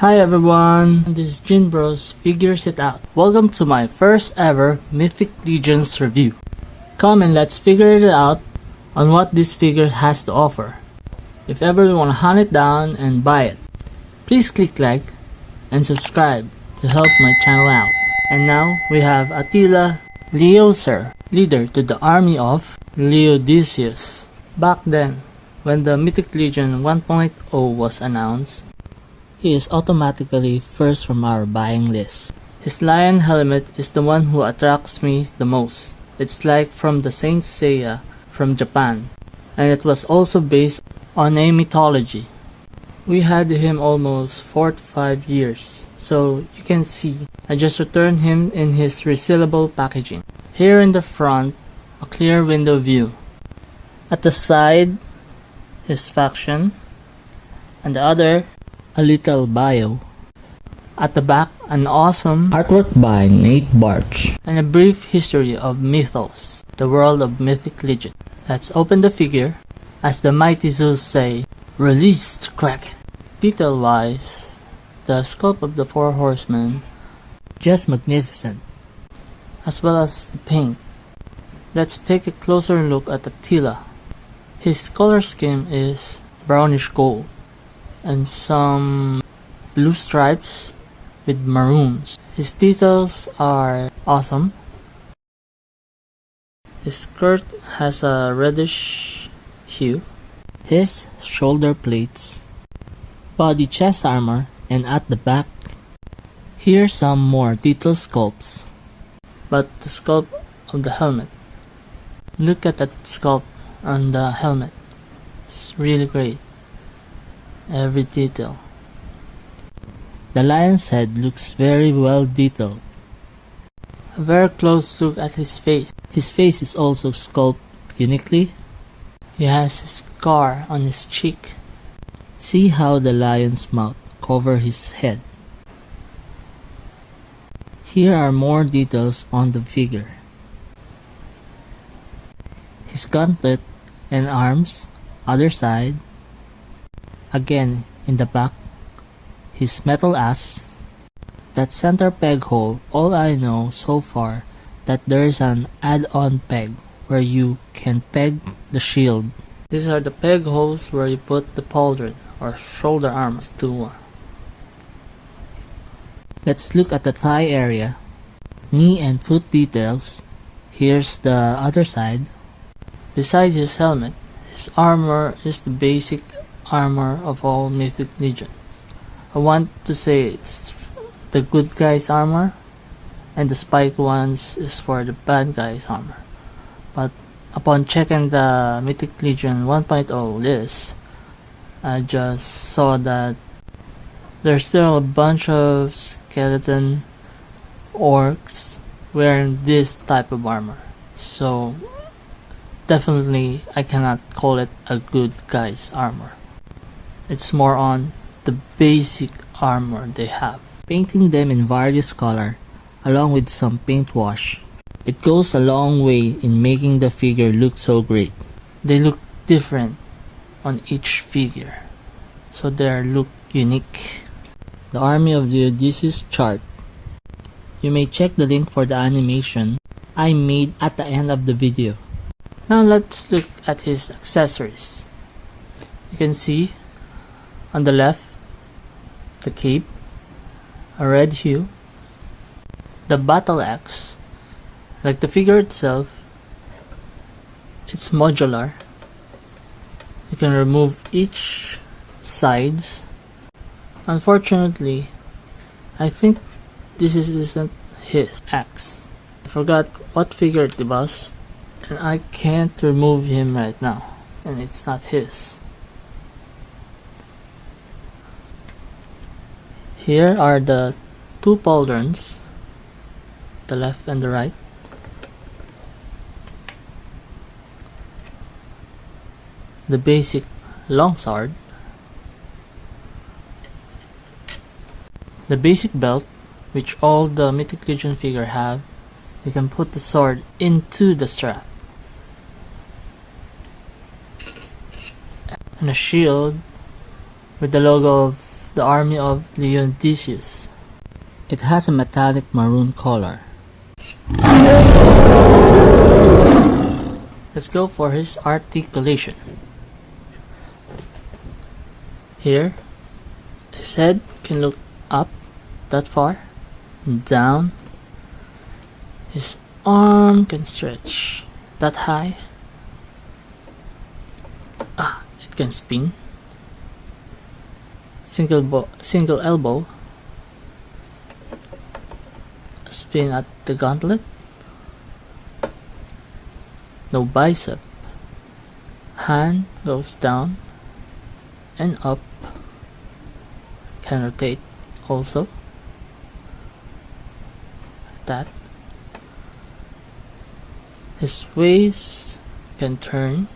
Hi everyone, this is Jinbrosfiguresitout. Welcome to my first ever Mythic Legions review. Come and let's figure it out on what this figure has to offer. If ever you want to hunt it down and buy it, please click like and subscribe to help my channel out. And now we have Attila Leossyr, leader to the Army of Leodysseus. Back then, when the Mythic Legion 1.0 was announced, he is automatically first from our buying list. His lion helmet is the one who attracts me the most. It's like from the Saint Seiya from Japan, and it was also based on a mythology. We had him almost 4 to 5 years, so you can see I just returned him in his resealable packaging. Here in the front, a clear window view. At the side, his faction, and the other, a little bio. At the back, an awesome artwork by Nate Barch, and a brief history of Mythos, the world of Mythic Legion. Let's open the figure. As the mighty Zeus say, release the Kraken. Detail-wise, the sculpt of the Four Horsemen, just magnificent, as well as the paint. Let's take a closer look at Attila. His color scheme is brownish gold, and some blue stripes with maroons. His details are awesome. His skirt has a reddish hue. His shoulder plates, body chest armor, and at the back, here's some more detailed sculpts. But the sculpt of the helmet, look at that sculpt on the helmet. It's really great. Every detail. The lion's head looks very well detailed. A very close look at his face. His face is also sculpted uniquely. He has a scar on his cheek. See how the lion's mouth covers his head. Here are more details on the figure. His gauntlet and arms, other side. Again, in the back, his metal axe, that center peg hole. All I know so far that there is an add-on peg where you can peg the shield. These are the peg holes where you put the pauldron or shoulder arms to. Let's look at the thigh area, knee and foot details. Here's the other side. Besides his helmet, his armor is the basic armor of all Mythic Legions. I want to say it's the good guy's armor, and the spike ones is for the bad guy's armor. But upon checking the Mythic Legion 1.0 list, I just saw that there's still a bunch of skeleton orcs wearing this type of armor. So definitely I cannot call it a good guy's armor. It's more on the basic armor they have. Painting them in various color along with some paint wash, it goes a long way in making the figure look so great. They look different on each figure, so they look unique. The Army of Leodysseus chart. You may check the link for the animation I made at the end of the video. Now let's look at his accessories. You can see on the left, the cape, a red hue, the battle axe. Like the figure itself, it's modular. You can remove each sides. Unfortunately, I think this isn't his axe. I forgot what figure it was, and I can't remove him right now, and it's not his. Here are the two pauldrons, the left and the right. The basic longsword. The basic belt, which all the Mythic Legion figure have. You can put the sword into the strap. And a shield with the logo of the Army of Leodysseus. It has a metallic maroon color. Let's go for his articulation. Here, his head can look up that far, and down. His arm can stretch that high. It can spin. Single elbow. Spin at the gauntlet. No bicep. Hand goes down and up. Can rotate also. That. His waist can turn.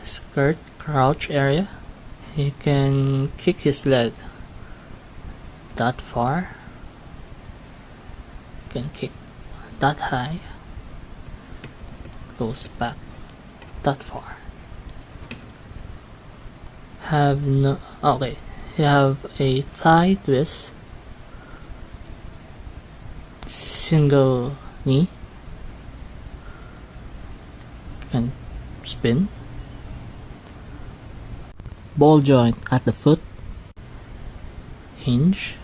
Skirt, crouch area. He can kick his leg that far. He can kick that high. Goes back that far. You have a thigh twist. Single knee. Can spin. Ball joint at the foot. Hinge.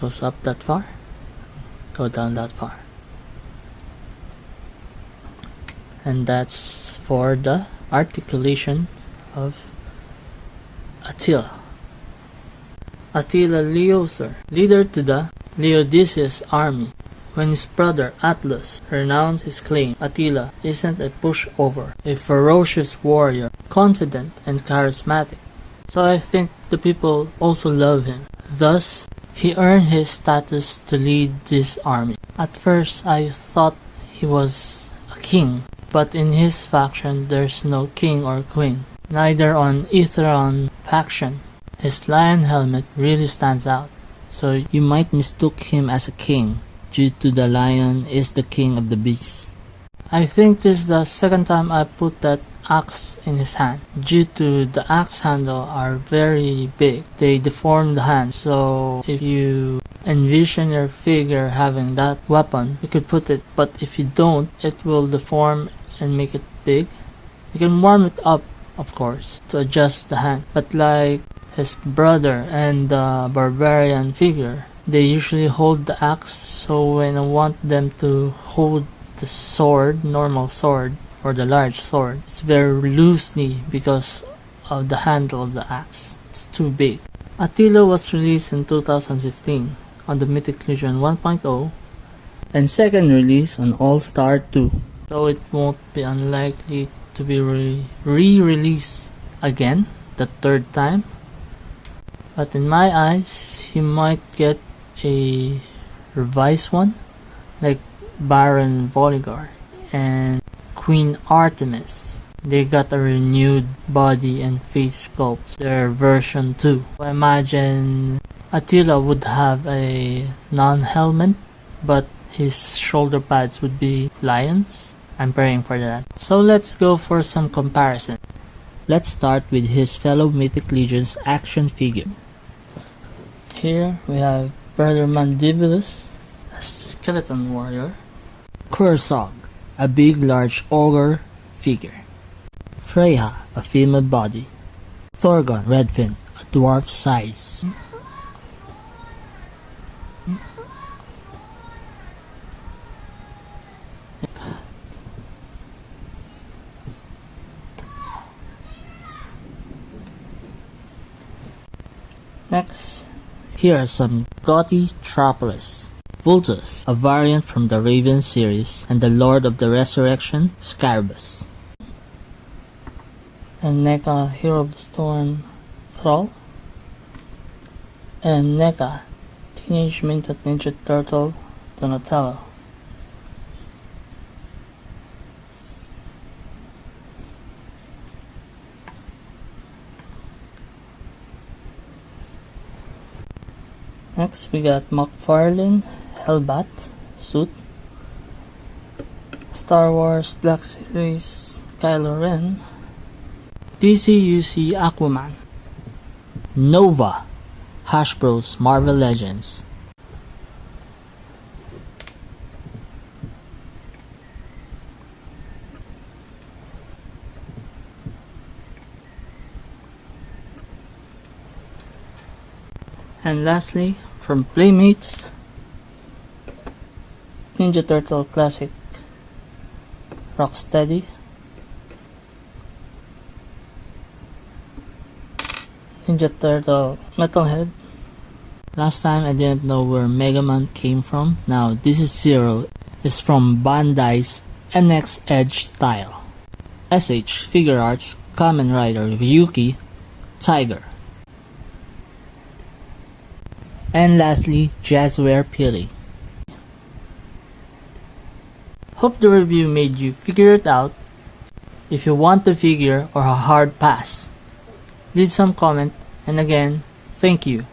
Goes up that far. Go down that far. And that's for the articulation of Attila. Attila Leossyr, leader to the Leodysseus army. When his brother Atlas renounced his claim, Attila isn't a pushover, a ferocious warrior, confident and charismatic. So I think the people also love him. Thus, he earned his status to lead this army. At first, I thought he was a king, but in his faction there's no king or queen. Neither on Aetheron faction. His lion helmet really stands out, so you might mistook him as a king, due to the lion is the king of the beasts. I think this is the second time I put that axe in his hand. Due to the axe handle are very big, they deform the hand, so if you envision your figure having that weapon, you could put it, but if you don't, it will deform and make it big. You can warm it up, of course, to adjust the hand, but like his brother and the barbarian figure, they usually hold the axe, so when I want them to hold the sword, normal sword, or the large sword, it's very loosely because of the handle of the axe. It's too big. Attila was released in 2015 on the Mythic Legion 1.0 and second release on All-Star 2, so it won't be unlikely to be re-released again the third time. But in my eyes, he might get a revised one, like Baron Volgar and Queen Artemis. They got a renewed body and face sculpt, their version 2. I imagine Attila would have a non-helmet, but his shoulder pads would be lions. I'm praying for that. So let's go for some comparison. Let's start with his fellow Mythic Legions action figure. Here we have Brother Mandibulus, a skeleton warrior. Kursog, a big large ogre figure. Freyja, a female body. Thorgon, Redfin, a dwarf size. Next, here are some gaudy Tropolis. Vultus, a variant from the Raven series, and the Lord of the Resurrection, Scarabus. And NECA, Hero of the Storm, Thrall. And NECA, Teenage Mutant Ninja Turtle, Donatello. Next we got McFarlane, Hellbat, suit. Star Wars Black Series, Kylo Ren. DCUC Aquaman, Nova, Hasbro's Marvel Legends, and lastly, from Playmates, Ninja Turtle Classic Rocksteady, Ninja Turtle Metalhead. Last time I didn't know where Mega Man came from. Now this is Zero. It's from Bandai's NX Edge style. SH Figure Arts Kamen Rider Ryuki Tiger. And lastly, Jazzware Pili. Hope the review made you figure it out. If you want the figure or a hard pass, leave some comment, and again, thank you.